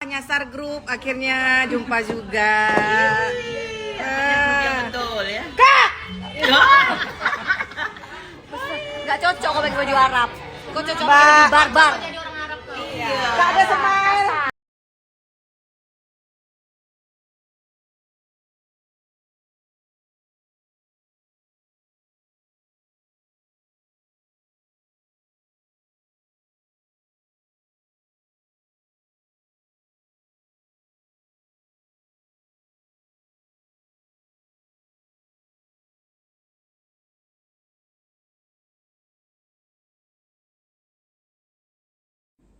Nyasar grup, akhirnya jumpa juga. Betul ya. Kak! Gak cocok kalau pakai baju Arab. Kok cocok Mbak. jadi barbar. Kak ada smile.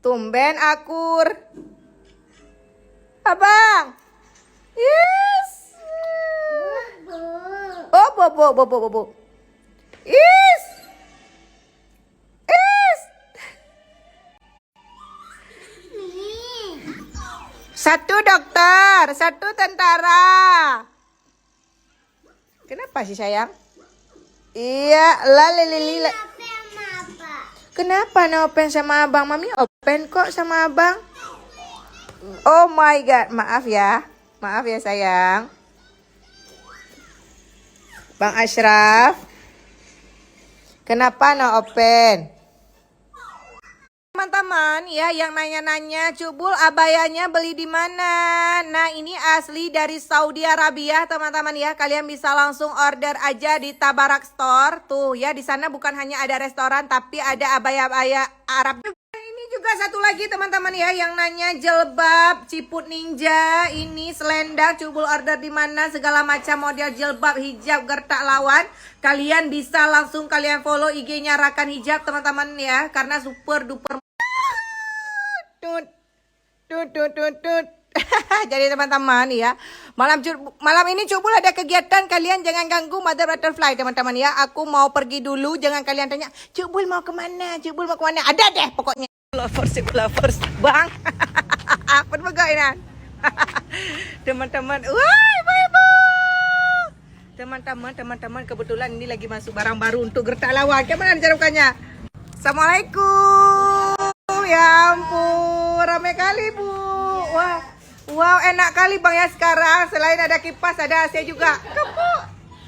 Tumben akur. Abang. Yes. Oh, bobo. Yes. Yes. Satu dokter, satu tentara. Kenapa sih sayang? Iya, lalilila. Kenapa no open sama abang? Mami open kok sama abang. Oh my god, maaf ya. Maaf ya sayang. Bang Ashraf. Kenapa no open? Teman-teman ya yang nanya-nanya, Cubul abayanya beli di mana? Nah, ini asli dari Saudi Arabia, teman-teman ya. Kalian bisa langsung order aja di Tabarak Store. Tuh ya, di sana bukan hanya ada restoran tapi ada abaya-abaya Arab. Ini juga satu lagi teman-teman ya yang nanya jilbab Ciput Ninja, ini selendang Cubul order di mana? Segala macam model jilbab, hijab, gertak lawan. Kalian bisa langsung kalian follow IG-nya Rakan Hijab teman-teman ya, karena super duper tut. Jadi teman-teman ya, malam ini Cubul ada kegiatan, kalian jangan ganggu Mother Butterfly teman-teman ya. Aku mau pergi dulu, jangan kalian tanya Cubul mau kemana, Cubul mau kemana. Ada deh pokoknya. Lovers, bang. Apa begainan? Teman-teman, wah, ibu. Teman-teman, kebetulan ini lagi masuk barang baru untuk gertak lawan. Gimana cara bukanya? Assalamualaikum. Ya ampun, ramai kali Bu. Wow, enak kali Bang ya sekarang. Selain ada kipas, ada AC juga. Kepu,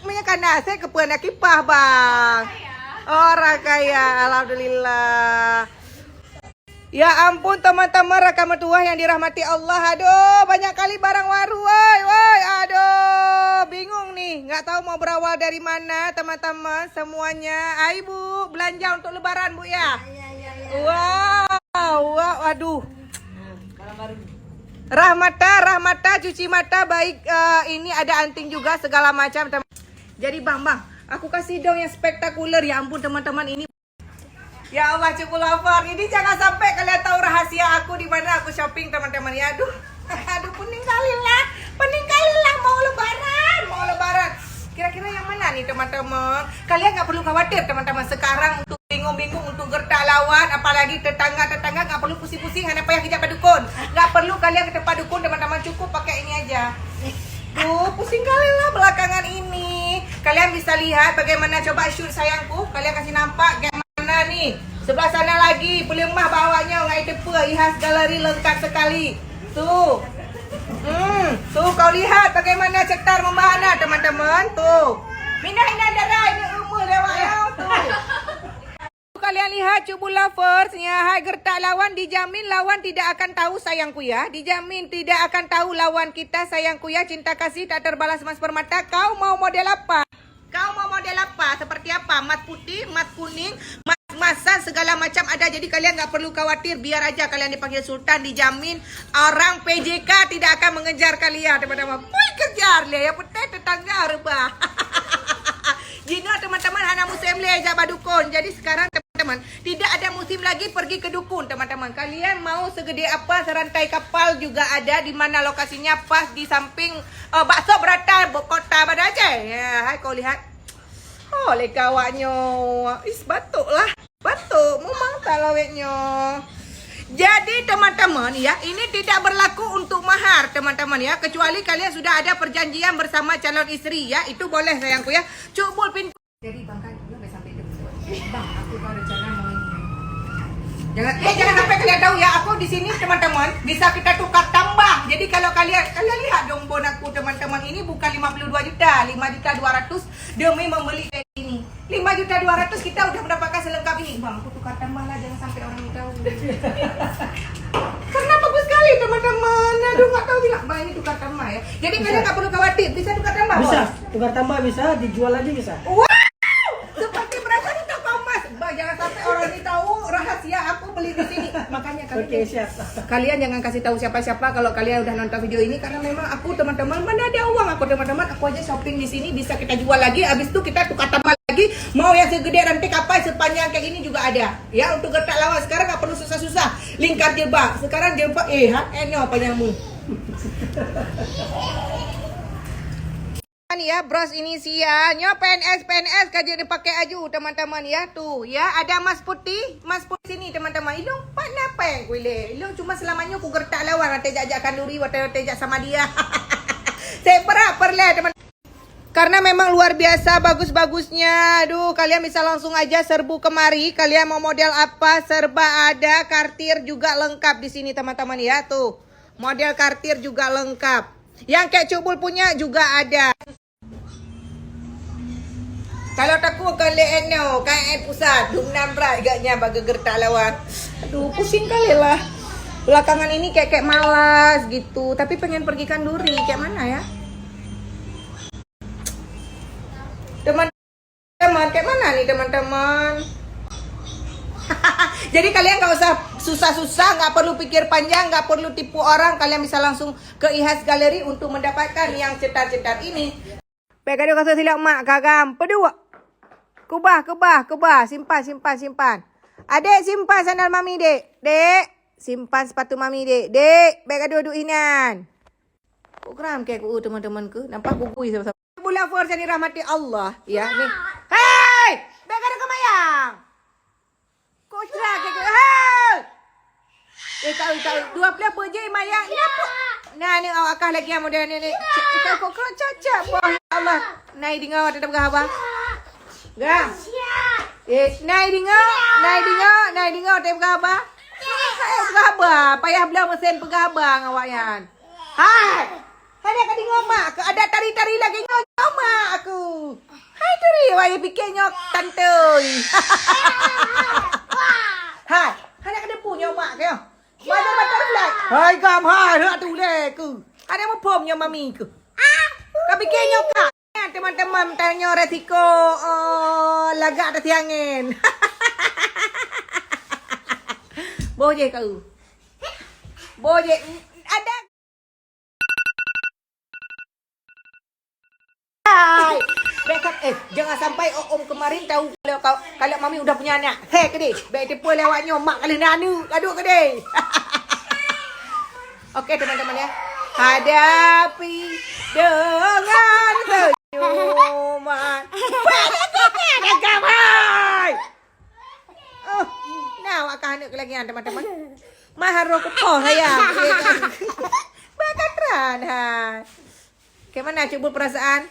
menyakan AC, kepu ada kipas Bang. Orang kaya, alhamdulillah. Ya ampun teman-teman rekan mertua yang dirahmati Allah. Aduh, banyak kali barang baru. Woi, aduh, bingung nih. Nggak tahu mau berawal dari mana teman-teman semuanya. Ayo Bu, belanja untuk lebaran Bu ya. Wow, aduh. Rahmata, cuci mata baik. Ini ada anting juga segala macam. Jadi bang, aku kasih dong yang spektakuler. Ya ampun teman-teman ini. Ya Allah Cubul Lover, ini jangan sampai kalian tahu rahasia aku di mana aku shopping teman-teman ya. Aduh, pening kali lah mau lebaran. Kira-kira yang mana nih teman-teman? Kalian nggak perlu khawatir teman-teman sekarang untuk bingung untuk gertak lawan, apalagi tetangga nggak perlu pusing-pusing hanya payah kejap dukun. Nggak perlu kalian ke tempat dukun teman-teman, cukup pakai ini aja. Tuh, pusing kali lah belakangan ini. Kalian bisa lihat bagaimana coba shoot sayangku. Kalian kasih nampak gimana nih. Sebelah sana lagi, belum mah bawanya ngai tepa, ihas galeri lengkap sekali. Tuh. Tuh kau lihat bagaimana cetar membahana teman-teman. Tuh. Minah darah ini umur lewat tuh. Kalian lihat Cubul Lovers ya, hai gertak lawan dijamin lawan tidak akan tahu sayangku ya. Dijamin tidak akan tahu lawan kita sayangku ya. Cinta kasih tak terbalas mas permata. Kau mau model apa? Seperti apa? Mat putih, mat kuning, mat masan segala macam ada. Jadi kalian nggak perlu khawatir. Biar aja kalian dipanggil Sultan, dijamin orang PJK tidak akan mengejar kalian teman-teman. Puy kejar le ya putih tetangga rebah. Jino teman-teman hanya musim le jaba dukun. Jadi sekarang teman-teman tidak ada musim lagi pergi ke dukun teman-teman. Kalian mau segede apa serantai kapal juga ada, di mana lokasinya pas di samping bakso berata kota Badaje. Ya, hai kau lihat. Oh, lekawaknya. Batuk lah. Batuk memang talawetnya. Jadi teman-teman ya, ini tidak berlaku untuk mahar teman-teman ya, kecuali kalian sudah ada perjanjian bersama calon istri ya, itu boleh sayangku ya. Cubul pintu. Jadi bang kan belum sampai itu. Bang, aku mau rencana mau ini. Jangan sampai kalian tahu ya, aku di sini teman-teman bisa kita tukar tamu Jadi kalau kalian lihat dong bon aku teman-teman, ini bukan 52 juta, 5.200.000 demi membeli kayak ini. 5.200.000 kita udah mendapatkan selengkap ini. Bang, aku tukar tambah lah, jangan sampai orang tahu. Karena bagus sekali teman-teman. Aduh, nggak tahu bilang, Bang, ini tukar tambah ya. Jadi kalian nggak perlu khawatir, bisa tukar tambah. Bisa, Bos? tukar tambah bisa, dijual lagi bisa. Wow! Seperti berasa di toko emas. Bang, jangan sampai orang ini tahu rahasia aku beli di sini. Makanya kalian Oke, siap. kalian jangan kasih tahu siapa-siapa kalau kalian udah nonton video ini, karena memang aku teman-teman mana ada uang aku teman-teman, aku aja shopping di sini bisa kita jual lagi, habis itu kita tukar tambah lagi, mau yang segede rantai kapai sepanjang kayak ini juga ada ya. Untuk gertak lawas sekarang nggak perlu susah-susah, lingkar jebak sekarang jebak apa nyamu ya bros, ini sianya PNS kajian dipakai aju teman-teman ya. Tuh ya, ada mas putih sini teman-teman. Ilung pak napeng kuile ilung cuma selamanya aku gertak lawan nanti jajak kanduri waktu jajak sama dia. Saya perlah teman, karena memang luar biasa bagus-bagusnya. Aduh, kalian bisa langsung aja serbu kemari, kalian mau model apa serba ada, kartir juga lengkap di sini teman-teman ya. Tuh model kartir juga lengkap, yang kayak cubul punya juga ada. Kalau takku akan leeno, kain pusat, dumnam berat agaknya bagi gertak lawan. Aduh, pusing kali lah. Belakangan ini kayak malas gitu, tapi pengen pergi kanduri, kayak mana ya? Teman-teman, kayak mana nih teman-teman? Jadi kalian nggak usah susah-susah, nggak perlu pikir panjang, nggak perlu tipu orang, kalian bisa langsung ke IHAS Galeri untuk mendapatkan yang cetar-cetar ini. Pegado kasih silap mak kagam, pedua. Kubah, simpan. Adek simpan sandal mami, dek. Dek, simpan sepatu mami, dek. Dek, baik duduk inan. Program kayak aku teman-teman ke, nampak gugui sama-sama. Bulan Forza dirahmati Allah, ya nih. Hei, baik ada kemayang. Kok cerah kayak hei. Tahu, dua belas je mayang. Ini apa? Nah, ni awak akah lagi yang model ni. Kau cacat, boh Allah. Naik dengar tetap gahabah. Gam. Naik dengar tem gabah. Gabah, payah belah mesin pegabang awak yan. Hai. Ada ka dengar mak, ada tari-tari lagi nyok mak aku. Hai tari, waya fikir nyok tantoi. Hai, ada ka depu nyok mak ke? Mana butterfly? Hai gam hai, hak tu le ku. Ada mau pom nyok mami ku. Ka fikir nyok kak. Teman-teman tanya resiko lagak atas angin. Boje kau. Boje ada. Hai. Bekat jangan sampai om kemarin tahu kalau mami udah punya anak. Hei ke deh. Baik tipu lewatnya mak kali nanu. Aduh ke deh. Oke teman-teman ya. Hadapi dengan senyuman. Ada gamai. Nah, akan anak lagi teman-teman. Maharo ko po sayang. Bakatran ha. Gimana coba perasaan?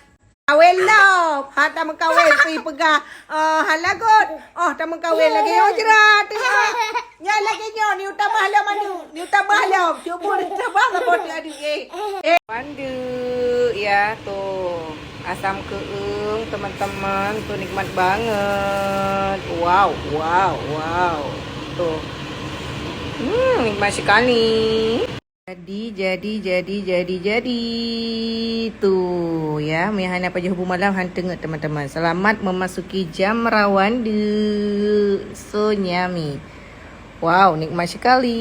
Kawin love. Hata mengkawin pi pegah halagot. Oh, ta mengkawin lagi jerat. Nya lagi nyo ni utama halam manu. Ni utama halam. Coba tambah apa tadi Pandu ya tuh. Asam keung teman-teman tuh nikmat banget. Wow. Tuh. Nikmat sekali. Jadi tuh ya, mihana pagi hubu malam hanteng teman-teman. Selamat memasuki jam rawande. So nyami. Wow, nikmat sekali.